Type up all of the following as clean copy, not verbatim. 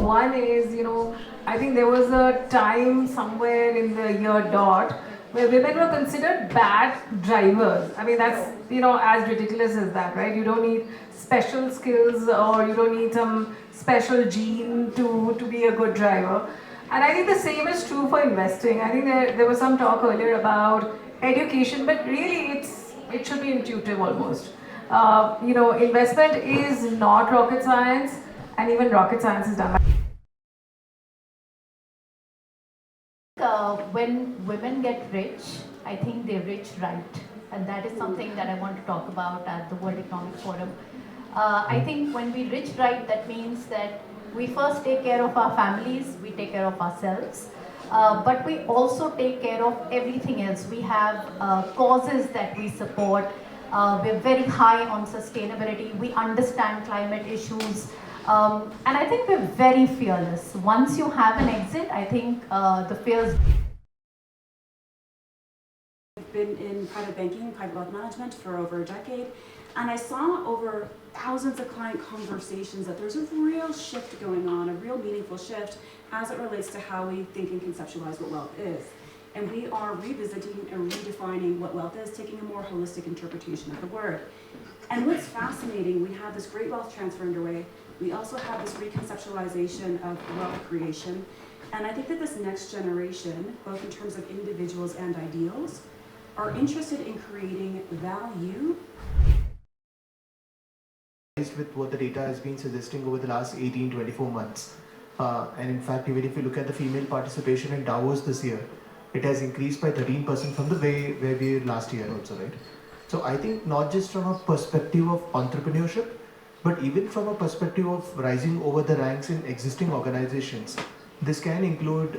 One is, I think there was a time somewhere in the year dot where women were considered bad drivers. I mean, that's, as ridiculous as that, right? You don't need special skills or you don't need some special gene to be a good driver. And I think the same is true for investing. I think there was some talk earlier about education, but really it should be intuitive almost. Investment is not rocket science, and even rocket science is done by when women get rich, I think they're rich right. And that is something that I want to talk about at the World Economic Forum. I think when we rich right, that means that we first take care of our families, we take care of ourselves, but we also take care of everything else. We have causes that we support. We're very high on sustainability. We understand climate issues. And I think we're very fearless. Once you have an exit, I think the fears. I've been in private banking, private wealth management for over a decade, and I saw over thousands of client conversations that there's a real shift going on, a real meaningful shift as it relates to how we think and conceptualize what wealth is. And we are revisiting and redefining what wealth is, taking a more holistic interpretation of the word. And what's fascinating, we have this great wealth transfer underway. We also have this reconceptualization of wealth creation. And I think that this next generation, both in terms of individuals and ideals, are interested in creating value. With what the data has been suggesting over the last 18-24 months. And in fact, even if you look at the female participation in Davos this year, it has increased by 13% from the way where we were last year also, right? So I think not just from a perspective of entrepreneurship, but even from a perspective of rising over the ranks in existing organizations. This can include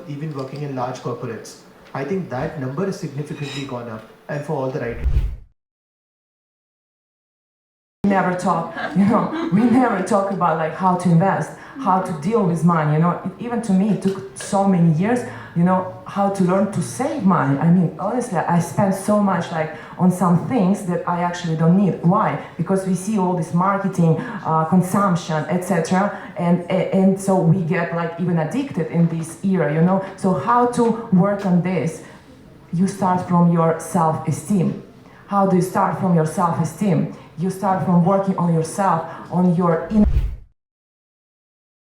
even working in large corporates. I think that number has significantly gone up, and for all the right reasons. Never talk, we never talk about like how to invest, how to deal with money, even to me it took so many years, how to learn to save money. I mean, honestly, I spend so much like on some things that I actually don't need. Why? Because we see all this marketing, consumption, etc. And so we get like even addicted in this era, So how to work on this? You start from your self-esteem. How do you start from your self-esteem? You start from working on yourself, on your inner